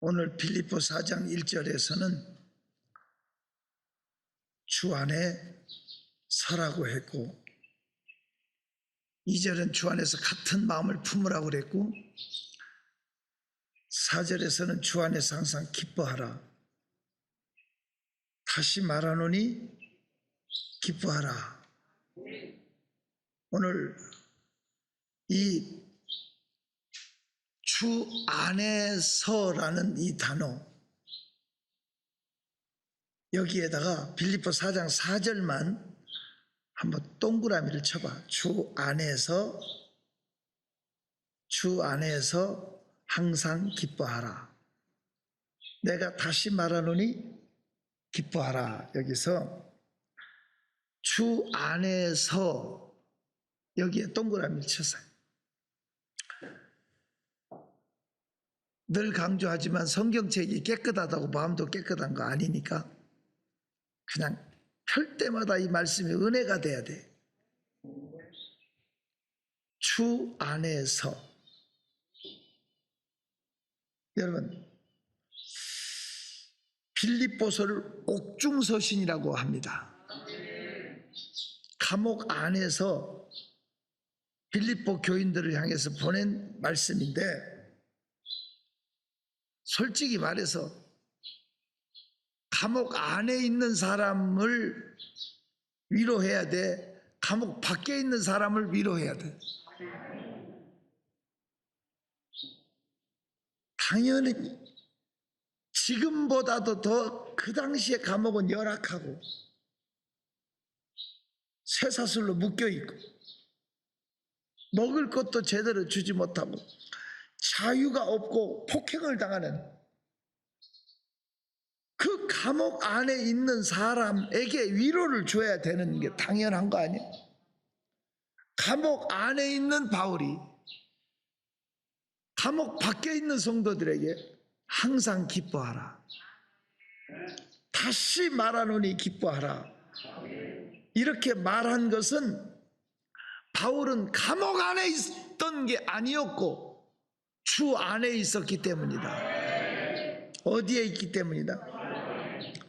오늘 빌립보 4장 1절에서는 주 안에 서라고 했고 2절은 주 안에서 같은 마음을 품으라고 그랬고 4절에서는 주 안에서 항상 기뻐하라. 다시 말하노니 기뻐하라. 오늘 이 주 안에서라는 이 단어, 여기에다가 빌립보 4장 4절만 한번 동그라미를 쳐봐. 주 안에서 항상 기뻐하라. 내가 다시 말하노니 기뻐하라. 여기서 주 안에서 여기에 동그라미를 쳤어요. 늘 강조하지만 성경책이 깨끗하다고 마음도 깨끗한 거 아니니까 그냥 펼 때마다 이 말씀이 은혜가 돼야 돼. 주 안에서. 여러분, 빌립보서를 옥중서신이라고 합니다. 감옥 안에서 빌립보 교인들을 향해서 보낸 말씀인데, 솔직히 말해서 감옥 안에 있는 사람을 위로해야 돼? 감옥 밖에 있는 사람을 위로해야 돼? 당연히 지금보다도 더 그 당시에 감옥은 열악하고 쇠사슬로 묶여있고 먹을 것도 제대로 주지 못하고 자유가 없고 폭행을 당하는 그 감옥 안에 있는 사람에게 위로를 줘야 되는 게 당연한 거 아니에요? 감옥 안에 있는 바울이 감옥 밖에 있는 성도들에게 항상 기뻐하라. 다시 말하노니 기뻐하라. 이렇게 말한 것은 바울은 감옥 안에 있던 게 아니었고 주 안에 있었기 때문이다. 어디에 있기 때문이다?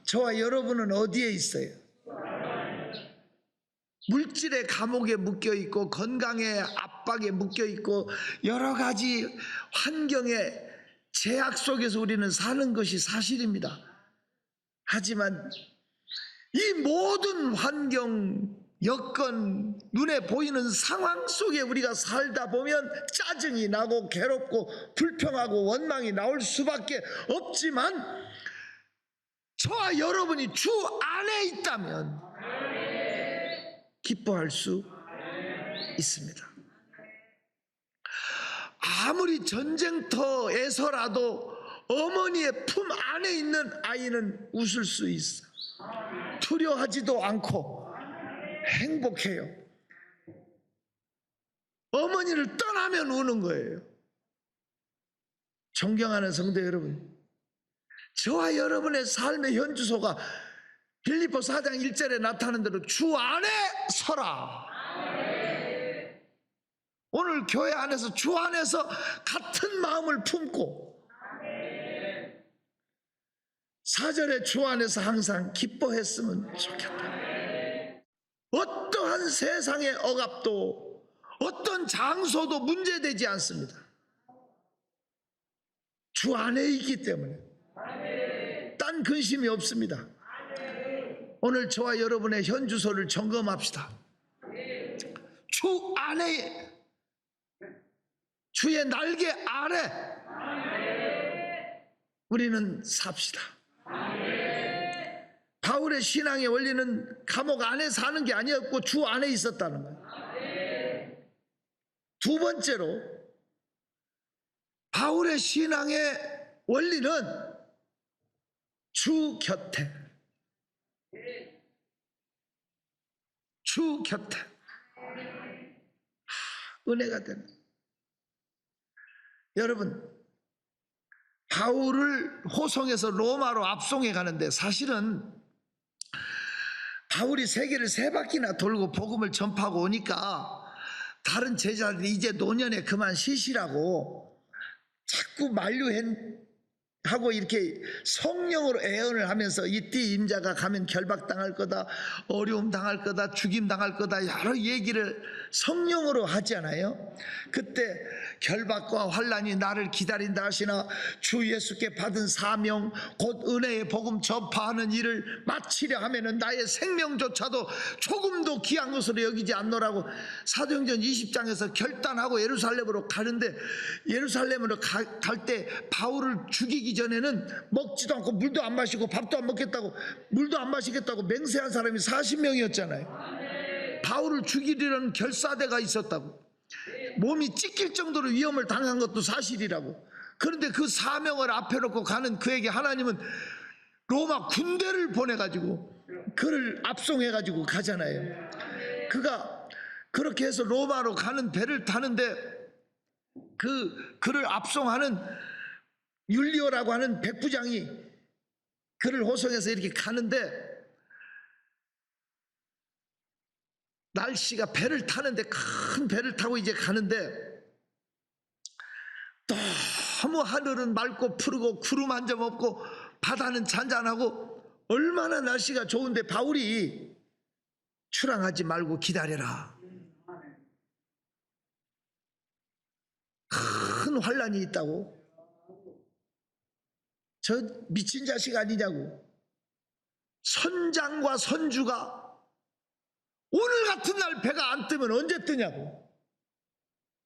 저와 여러분은 어디에 있어요? 물질의 감옥에 묶여있고 건강의 압박에 묶여있고 여러 가지 환경의 제약 속에서 우리는 사는 것이 사실입니다. 하지만 이 모든 환경, 여건, 눈에 보이는 상황 속에 우리가 살다 보면 짜증이 나고 괴롭고 불평하고 원망이 나올 수밖에 없지만 저와 여러분이 주 안에 있다면 기뻐할 수 있습니다. 아무리 전쟁터에서라도 어머니의 품 안에 있는 아이는 웃을 수 있어. 두려워하지도 않고 행복해요. 어머니를 떠나면 우는 거예요. 존경하는 성도 여러분, 저와 여러분의 삶의 현주소가 빌립보 4장 1절에 나타나는 대로 주 안에 서라. 오늘 교회 안에서 주 안에서 같은 마음을 품고 4절에 주 안에서 항상 기뻐했으면 좋겠다. 어떠한 세상의 억압도 어떤 장소도 문제되지 않습니다. 주 안에 있기 때문에 딴 근심이 없습니다. 오늘 저와 여러분의 현주소를 점검합시다. 주 안에, 주의 날개 아래 우리는 삽시다. 바울의 신앙의 원리는 감옥 안에 사는 게 아니었고 주 안에 있었다는 거예요. 두 번째로 바울의 신앙의 원리는 주 곁에, 주 곁에 은혜가 되는. 여러분, 바울을 호송해서 로마로 압송해 가는데 사실은 바울이 세계를 3바퀴나 돌고 복음을 전파하고 오니까 다른 제자들이 이제 노년에 그만 쉬시라고 자꾸 만류했는데 하고 이렇게 성령으로 애언을 하면서 이띠 임자가 가면 결박당할 거다, 어려움 당할 거다, 죽임 당할 거다, 여러 얘기를 성령으로 하잖아요. 그때 결박과 환난이 나를 기다린다 하시나 주 예수께 받은 사명 곧 은혜의 복음 전파하는 일을 마치려 하면은 나의 생명조차도 조금도 귀한 것으로 여기지 않노라고 사도행전 20장에서 결단하고 예루살렘으로 가는데, 예루살렘으로 갈 때 바울을 죽이기 전에는 먹지도 않고 물도 안 마시고 밥도 안 먹겠다고 물도 안 마시겠다고 맹세한 사람이 40명이었잖아요. 바울을 죽이려는 결사대가 있었다고. 몸이 찢길 정도로 위험을 당한 것도 사실이라고. 그런데 그 사명을 앞에 놓고 가는 그에게 하나님은 로마 군대를 보내가지고 그를 압송해가지고 가잖아요. 그가 그렇게 해서 로마로 가는 배를 타는데 그를 압송하는 율리오라고 하는 백부장이 그를 호송해서 이렇게 가는데, 날씨가 배를 타는데 큰 배를 타고 이제 가는데 너무 하늘은 맑고 푸르고 구름 한 점 없고 바다는 잔잔하고 얼마나 날씨가 좋은데 바울이 출항하지 말고 기다려라, 큰 환난이 있다고, 저 미친 자식 아니냐고. 선장과 선주가 오늘 같은 날 배가 안 뜨면 언제 뜨냐고.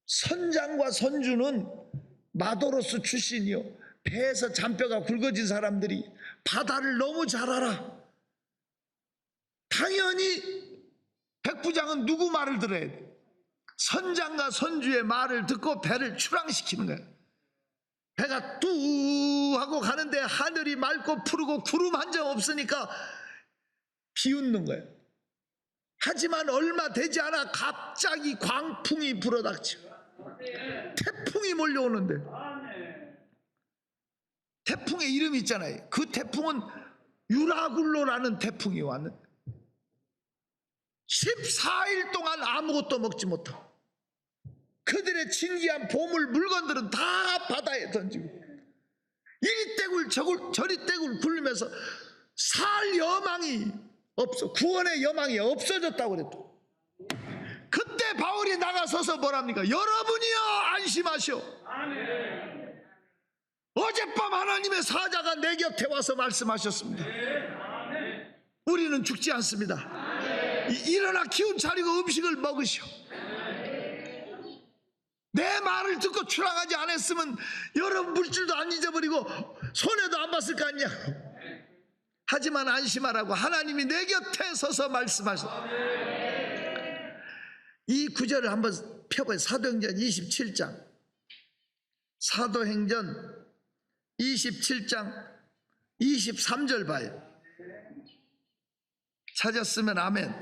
선장과 선주는 마도로스 출신이요, 배에서 잔뼈가 굵어진 사람들이 바다를 너무 잘 알아. 당연히 백부장은 누구 말을 들어야 돼? 선장과 선주의 말을 듣고 배를 출항시키는 거야. 배가 뚜 하고 가는데 하늘이 맑고 푸르고 구름 한 점 없으니까 비웃는 거예요. 하지만 얼마 되지 않아 갑자기 광풍이 불어닥쳐 태풍이 몰려오는데, 태풍의 이름이 있잖아요. 그 태풍은 유라굴로라는 태풍이 왔는데 14일 동안 아무것도 먹지 못하고 그들의 진귀한 보물 물건들은 다 바다에 던지고 이리 떼굴 저리 떼굴 굴리면서 살 여망이 없어, 구원의 여망이 없어졌다고 그랬죠. 그때 바울이 나가서서 뭐랍니까? 여러분이여 안심하시오. 어젯밤 하나님의 사자가 내 곁에 와서 말씀하셨습니다. 우리는 죽지 않습니다. 일어나 기운 차리고 음식을 먹으시오. 내 말을 듣고 출항하지 않았으면 여러분 물줄도 안 잊어버리고 손해도 안 봤을 거 아니냐. 하지만 안심하라고 하나님이 내 곁에 서서 말씀하셨다. 이 구절을 한번 펴봐요. 사도행전 27장, 사도행전 27장 23절 봐요. 찾았으면 아멘.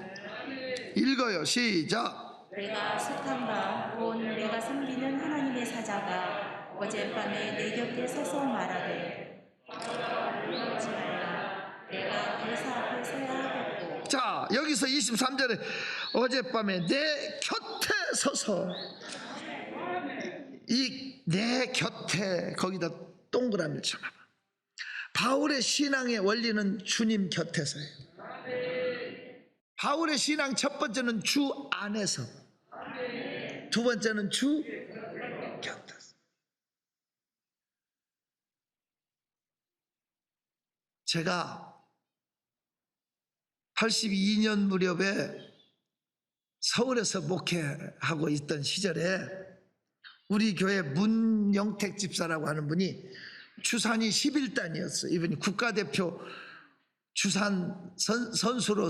읽어요. 시작. 내가 스탄과 곧 내가 섬기는 하나님의 사자가 어젯밤에 내 곁에 서서 말하되 울지 말라. 내가 대사 앞에 서야 하겠고. 자, 여기서 23절에 어젯밤에 내 곁에 서서, 이 내 곁에 거기다 동그라미를 쳐봐. 바울의 신앙의 원리는 주님 곁에서예요. 바울의 신앙 첫 번째는 주 안에서, 두 번째는 주 곁에서. 제가 82년 무렵에 서울에서 목회하고 있던 시절에 우리 교회 문영택 집사라고 하는 분이 주산이 11단이었어요. 이분이 국가대표 주산 선수로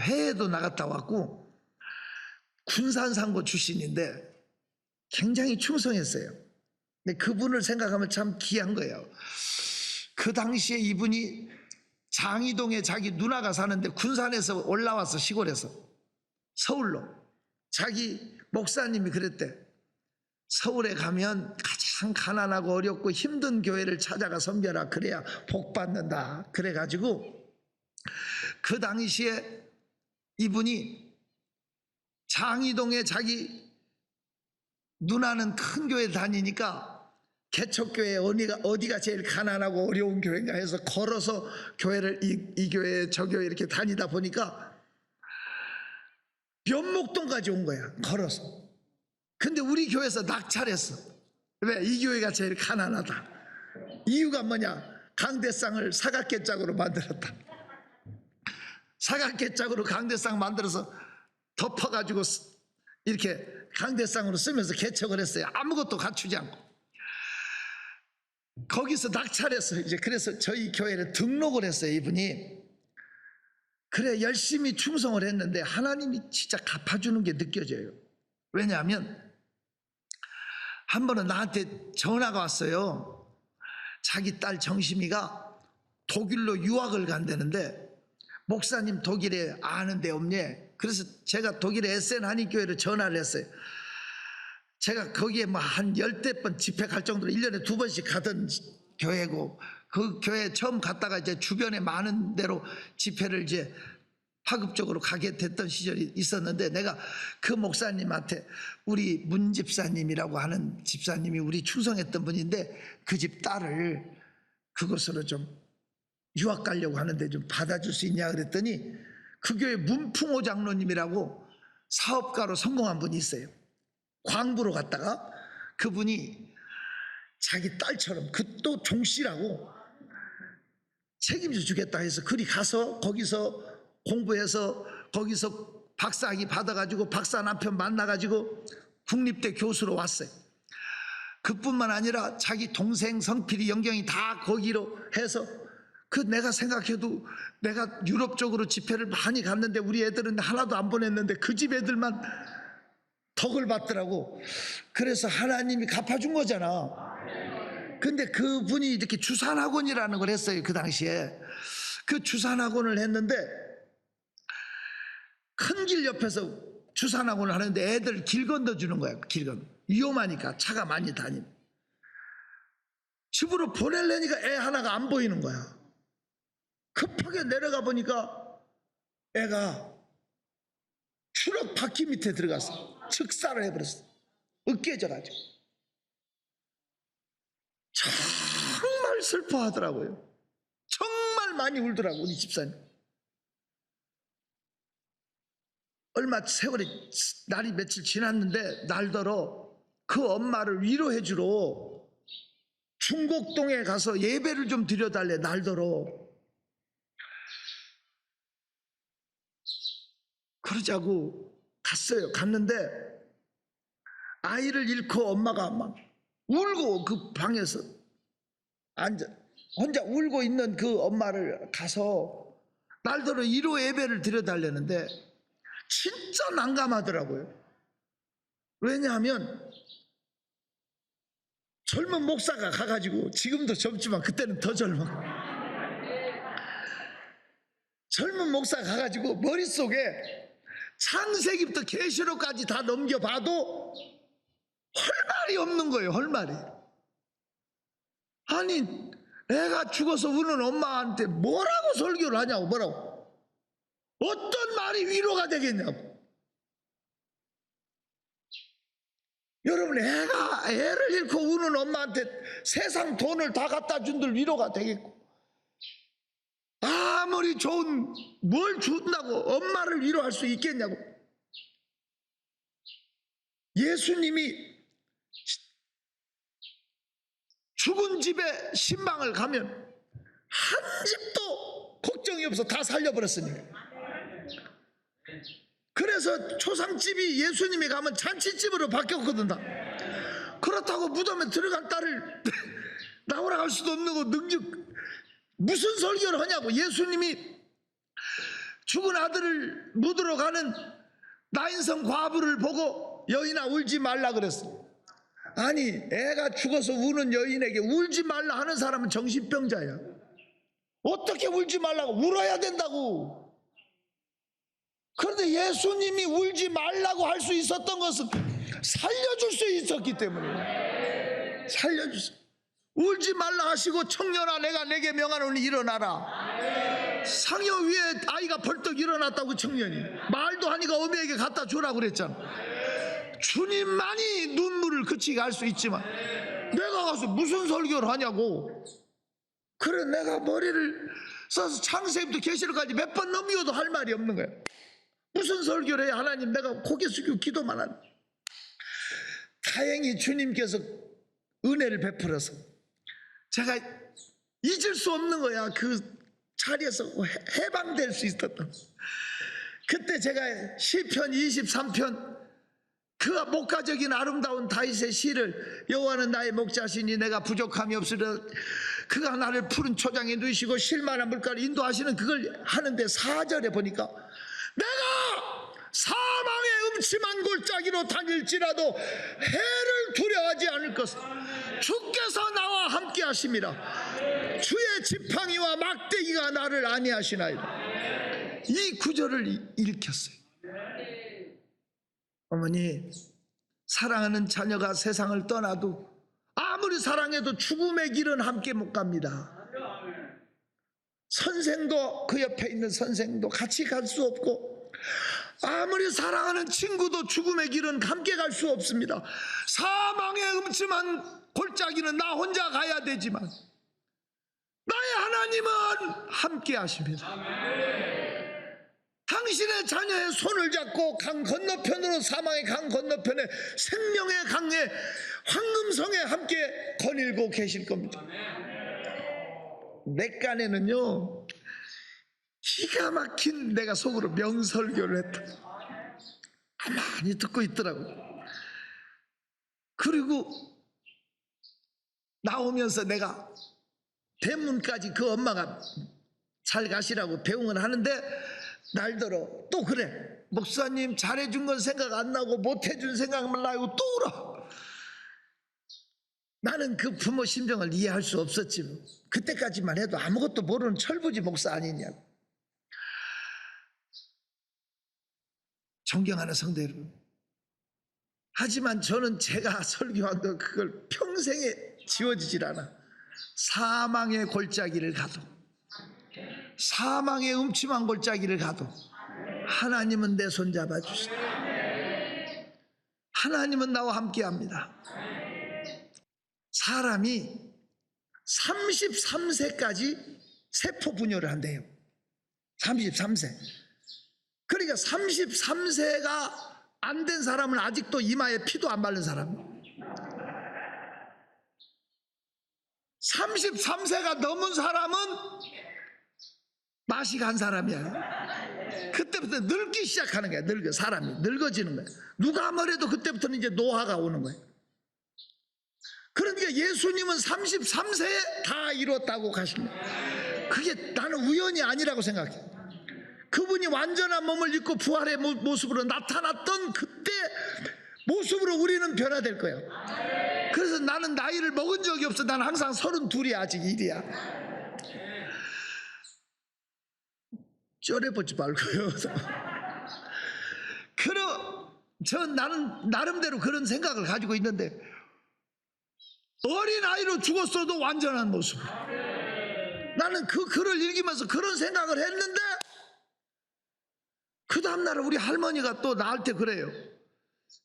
해외도 나갔다 왔고 군산상고 출신인데 굉장히 충성했어요. 근데 그분을 생각하면 참 귀한 거예요. 그 당시에 이분이 장이동에 자기 누나가 사는데 군산에서 올라와서 시골에서 서울로, 자기 목사님이 그랬대. 서울에 가면 가장 가난하고 어렵고 힘든 교회를 찾아가 섬겨라. 그래야 복 받는다. 그래가지고 그 당시에 이분이 장이동에 자기 누나는 큰 교회 다니니까 개척교회 어디가 제일 가난하고 어려운 교회인가 해서 걸어서 교회를 이 교회 저 교회 이렇게 다니다 보니까 면목동까지 온 거야, 걸어서. 근데 우리 교회에서 낙찰했어. 왜? 이 교회가 제일 가난하다. 이유가 뭐냐? 강대상을 사각개짝으로 만들었다. 사각개짝으로 강대상 만들어서 덮어가지고 이렇게 강대상으로 쓰면서 개척을 했어요. 아무것도 갖추지 않고. 거기서 낙찰했어요. 이제 그래서 저희 교회를 등록을 했어요, 이분이. 그래, 열심히 충성을 했는데 하나님이 진짜 갚아주는 게 느껴져요. 왜냐하면 한 번은 나한테 전화가 왔어요. 자기 딸 정심이가 독일로 유학을 간다는데 목사님 독일에 아는 데 없니? 그래서 제가 독일에 SN 한인교회로 전화를 했어요. 제가 거기에 뭐 한 10대 집회 갈 정도로 1년에 2번씩 가던 교회고, 그 교회 처음 갔다가 이제 주변에 많은 데로 집회를 이제 파급적으로 가게 됐던 시절이 있었는데, 내가 그 목사님한테, 우리 문 집사님이라고 하는 집사님이 우리 충성했던 분인데 그 집 딸을 그곳으로 좀 유학 가려고 하는데 좀 받아줄 수 있냐 그랬더니, 그 교회 문풍호 장로님이라고 사업가로 성공한 분이 있어요. 광부로 갔다가 그분이 자기 딸처럼, 그 또 종씨라고 책임져 주겠다 해서 그리 가서 거기서 공부해서 거기서 박사학위 받아가지고 박사 남편 만나가지고 국립대 교수로 왔어요. 그뿐만 아니라 자기 동생 성필이, 영경이 다 거기로 해서, 그 내가 생각해도 내가 유럽 쪽으로 집회를 많이 갔는데 우리 애들은 하나도 안 보냈는데 그 집 애들만 덕을 받더라고. 그래서 하나님이 갚아준 거잖아. 근데 그분이 이렇게 주산학원이라는 걸 했어요, 그 당시에. 그 주산학원을 했는데 큰 길 옆에서 주산학원을 하는데 애들 길 건너주는 거야. 길 건너. 위험하니까 차가 많이 다니면. 집으로 보내려니까 애 하나가 안 보이는 거야. 급하게 내려가 보니까 애가 트럭 바퀴 밑에 들어갔어. 즉사를 해버렸어. 으깨져가지고. 정말 슬퍼하더라고요. 정말 많이 울더라고, 우리 집사님. 얼마 세월이, 날이 며칠 지났는데 날더러 그 엄마를 위로해 주러 중곡동에 가서 예배를 좀 드려달래, 날더러. 그러자고 갔어요. 갔는데 아이를 잃고 엄마가 막 울고 그 방에서 앉아 혼자 울고 있는 그 엄마를 가서 날더러 위로 예배를 드려달라는데 진짜 난감하더라고요. 왜냐하면 젊은 목사가 가가지고, 지금도 젊지만 그때는 더 젊어, 젊은 목사가 가가지고 머릿속에 창세기부터 계시록까지 다 넘겨봐도 할 말이 없는 거예요. 할 말이. 아니, 애가 죽어서 우는 엄마한테 뭐라고 설교를 하냐고. 뭐라고, 어떤 말이 위로가 되겠냐고. 여러분, 애를 잃고 우는 엄마한테 세상 돈을 다 갖다 준들 위로가 되겠고, 아무리 좋은 뭘 준다고 엄마를 위로할 수 있겠냐고. 예수님이 죽은 집에 신방을 가면 한 집도 걱정이 없어 다 살려버렸으니까. 그래서 초상집이 예수님이 가면 잔치집으로 바뀌었거든. 다. 그렇다고 무덤에 들어간 딸을 나오라 할 수도 없는 거, 능력, 무슨 설교를 하냐고. 예수님이 죽은 아들을 묻으러 가는 나인성 과부를 보고 여인아 울지 말라 그랬어. 아니, 애가 죽어서 우는 여인에게 울지 말라 하는 사람은 정신병자야. 어떻게 울지 말라고? 울어야 된다고. 그런데 예수님이 울지 말라고 할 수 있었던 것은 살려줄 수 있었기 때문에. 살려줄 수. 울지 말라 하시고 청년아 내가 내게 명하노니 일어나라. 상여 위에 아이가 벌떡 일어났다고. 청년이 말도 하니까 어미에게 갖다 주라고 그랬잖아. 주님만이 눈물을 그치게 할 수 있지만 내가 나가서 무슨 설교를 하냐고. 그래 내가 머리를 써서 창세기부터 계시록까지 몇 번 넘겨도 할 말이 없는 거야. 무슨 설교를 해. 하나님 내가 고개 숙이고 기도만 하는. 다행히 주님께서 은혜를 베풀어서 제가 잊을 수 없는 거야. 그 자리에서 해방될 수 있었던. 그때 제가 시편 23편 그가 목가적인 아름다운 다윗의 시를 여호와는 나의 목자시니 내가 부족함이 없으려 그가 나를 푸른 초장에 누이시고 쉴만한 물가를 인도하시는 그걸 하는데 4절에 보니까 내가 사망의 음침한 골짜기로 다닐지라도 해를 두려워하지 않을 것은 주께서 나와 함께 하심이라 주의 지팡이와 막대기가 나를 안위하시나이다. 이 구절을 읽혔어요. 어머니, 사랑하는 자녀가 세상을 떠나도 아무리 사랑해도 죽음의 길은 함께 못 갑니다. 선생도 그 옆에 있는 선생도 같이 갈 수 없고 아무리 사랑하는 친구도 죽음의 길은 함께 갈 수 없습니다. 사망의 음침한 골짜기는 나 혼자 가야 되지만 나의 하나님은 함께 하십니다. 당신의 자녀의 손을 잡고 강 건너편으로 사망의 강 건너편에 생명의 강에 황금성에 함께 거닐고 계실 겁니다. 내 깐에는요 기가 막힌 내가 속으로 명설교를 했다. 많이 듣고 있더라고. 그리고 나오면서 내가 대문까지 그 엄마가 잘 가시라고 배웅을 하는데 날더러 또 그래. 목사님 잘해준 건 생각 안 나고 못해준 생각만 나고 또 울어. 나는 그 부모 심정을 이해할 수 없었지. 그때까지만 해도 아무것도 모르는 철부지 목사 아니냐고. 존경하는 성도 여러분, 하지만 저는 제가 설교한 거 그걸 평생에 지워지질 않아. 사망의 골짜기를 가도 사망의 음침한 골짜기를 가도 하나님은 내 손 잡아주시다. 하나님은 나와 함께합니다. 사람이 33세까지 세포 분열을 한대요. 33세. 그러니까 33세가 안 된 사람은 아직도 이마에 피도 안 바른 사람. 33세가 넘은 사람은 맛이 간 사람이야. 그때부터 늙기 시작하는 거야. 사람이 늙어지는 거야. 누가 뭐래도 그때부터는 이제 노화가 오는 거야. 그러니까 예수님은 33세에 다 이뤘다고 가십니다. 그게 나는 우연이 아니라고 생각해. 그분이 완전한 몸을 입고 부활의 모습으로 나타났던 그때 모습으로 우리는 변화될 거예요. 그래서 나는 나이를 먹은 적이 없어. 나는 항상 32이야. 아직 1이야. 쩔어보지 말고요. 나는 나름대로 그런 생각을 가지고 있는데 어린아이로 죽었어도 완전한 모습. 나는 그 글을 읽으면서 그런 생각을 했는데 그 다음날 우리 할머니가 또 나한테 그래요.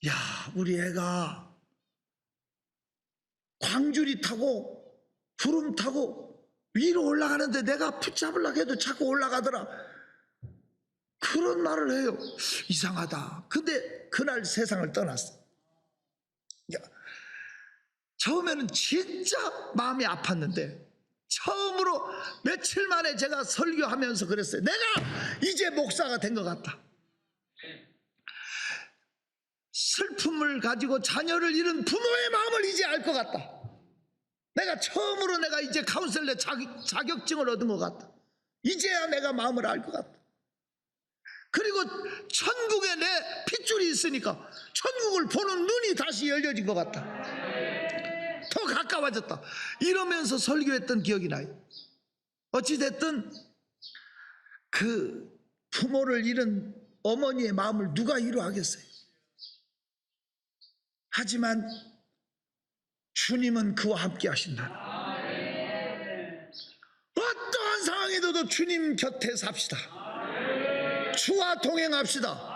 야, 우리 애가 광주리 타고 구름 타고 위로 올라가는데 내가 붙잡으려고 해도 자꾸 올라가더라. 그런 말을 해요. 이상하다. 근데 그날 세상을 떠났어. 야, 처음에는 진짜 마음이 아팠는데 처음으로 며칠 만에 제가 설교하면서 그랬어요. 내가 이제 목사가 된 것 같다. 슬픔을 가지고 자녀를 잃은 부모의 마음을 이제 알 것 같다. 내가 처음으로 내가 이제 카운셀러 자격증을 얻은 것 같다. 이제야 내가 마음을 알 것 같다. 그리고 천국에 내 핏줄이 있으니까 천국을 보는 눈이 다시 열려진 것 같다. 더 가까워졌다. 이러면서 설교했던 기억이 나요. 어찌됐든 그 부모를 잃은 어머니의 마음을 누가 위로하겠어요. 하지만 주님은 그와 함께 하신다. 어떠한 상황에도 주님 곁에 삽시다. 주와 동행합시다.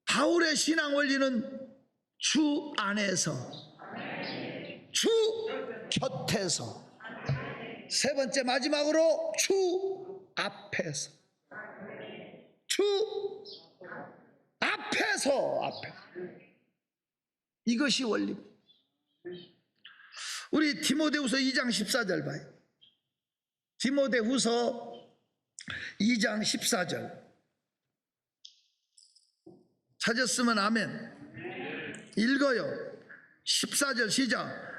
바울의 신앙 원리는 주 안에서 곁에서. 세 번째 마지막으로 주 앞에서. 주 앞에서. 이것이 원리입니다. 우리 디모데후서 2장 14절 봐요. 디모데후서 2장 14절. 찾았으면 아멘. 읽어요. 14절 시작.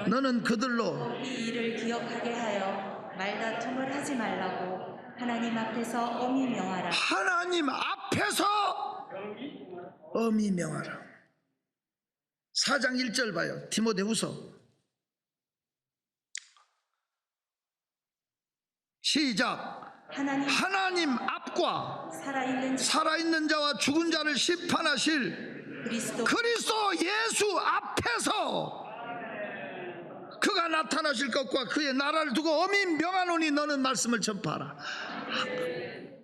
너는 그들로 이 일을 기억하게 하여 말다툼을 하지 말라고 하나님 앞에서 엄히 명하라. 하나님 앞에서 엄히 명하라. 4장 1절 봐요. 디모데후서 시작. 하나님 앞과 살아있는 자와 죽은 자를 심판하실 그리스도 예수 앞에서 그가 나타나실 것과 그의 나라를 두고 엄히 명하노니 너는 말씀을 전파하라.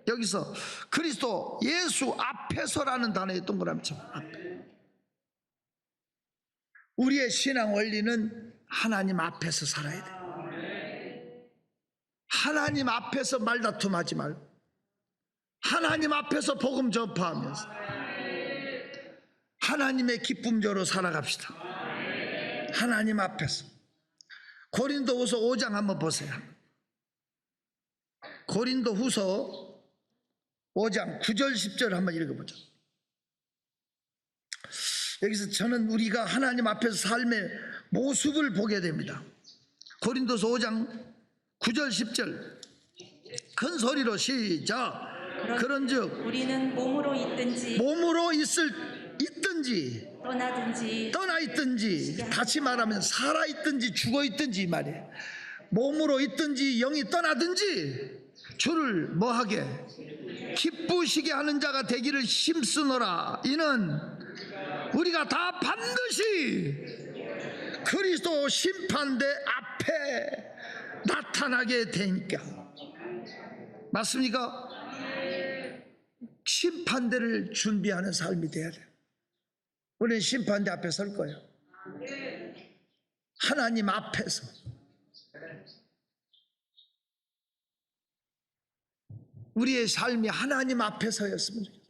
여기서 그리스도 예수 앞에서라는 단어에 동그라미 쳐. 앞에. 우리의 신앙 원리는 하나님 앞에서 살아야 돼. 하나님 앞에서 말다툼하지 말고 하나님 앞에서 복음 전파하면서 하나님의 기쁨조로 살아갑시다. 하나님 앞에서. 고린도후서 5장 한번 보세요. 고린도후서 5장 9절 10절 한번 읽어보죠. 여기서 저는 우리가 하나님 앞에서 삶의 모습을 보게 됩니다. 고린도서 5장 9절 10절 큰 소리로 시작. 그런즉 우리는 몸으로 있든지 떠나 있든지 다시 말하면 살아 있든지 죽어 있든지 이 말이에요. 몸으로 있든지 영이 떠나든지 주를 뭐하게 기쁘시게 하는 자가 되기를 힘쓰노라. 이는 우리가 다 반드시 그리스도 심판대 앞에 나타나게 되니까. 맞습니까? 심판대를 준비하는 삶이 돼야 돼요. 우리는 심판대 앞에 설 거예요. 하나님 앞에서. 우리의 삶이 하나님 앞에서였으면 좋겠어요.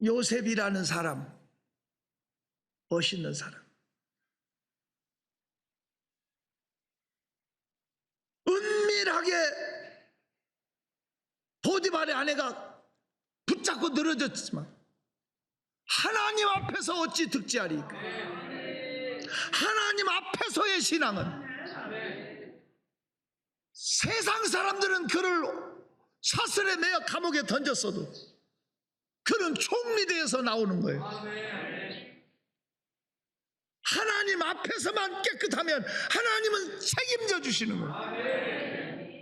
요셉이라는 사람, 멋있는 사람, 은밀하게 보디발의 아내가 붙잡고 늘어졌지만 하나님 앞에서 어찌 득지하리까. 하나님 앞에서의 신앙은 세상 사람들은 그를 사슬에 매어 감옥에 던졌어도 그는 총리대에서 나오는 거예요. 하나님 앞에서만 깨끗하면 하나님은 책임져 주시는 거예요.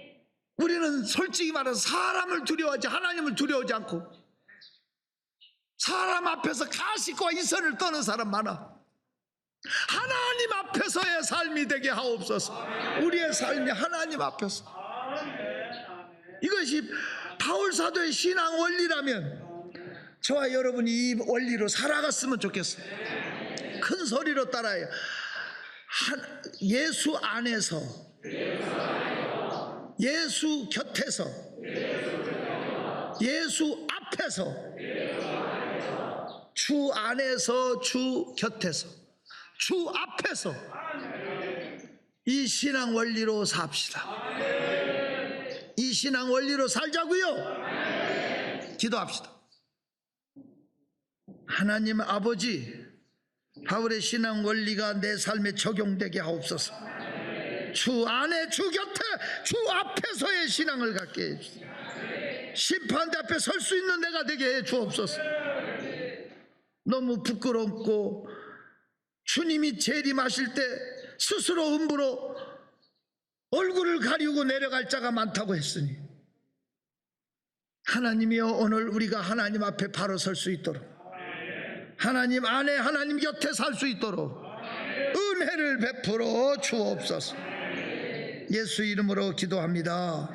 우리는 솔직히 말해서 사람을 두려워하지 하나님을 두려워하지 않고 사람 앞에서 가식과 이선을 떠는 사람 많아. 하나님 앞에서의 삶이 되게 하옵소서. 우리의 삶이 하나님 앞에서. 이것이 바울 사도의 신앙 원리라면 저와 여러분이 이 원리로 살아갔으면 좋겠어요. 큰 소리로 따라해요. 예수 안에서, 예수 곁에서, 예수 앞에서, 주 안에서, 주 곁에서, 주 앞에서 이 신앙 원리로 삽시다. 이 신앙 원리로 살자고요. 기도합시다. 하나님 아버지, 바울의 신앙 원리가 내 삶에 적용되게 하옵소서. 주 안에, 주 곁에, 주 앞에서의 신앙을 갖게 해주세요. 심판대 앞에 설 수 있는 내가 되게 해 주옵소서. 너무 부끄럽고 주님이 재림하실 때 스스로 음부로 얼굴을 가리우고 내려갈 자가 많다고 했으니 하나님이여, 오늘 우리가 하나님 앞에 바로 설 수 있도록, 하나님 안에 하나님 곁에 살 수 있도록 은혜를 베풀어 주옵소서. 예수 이름으로 기도합니다.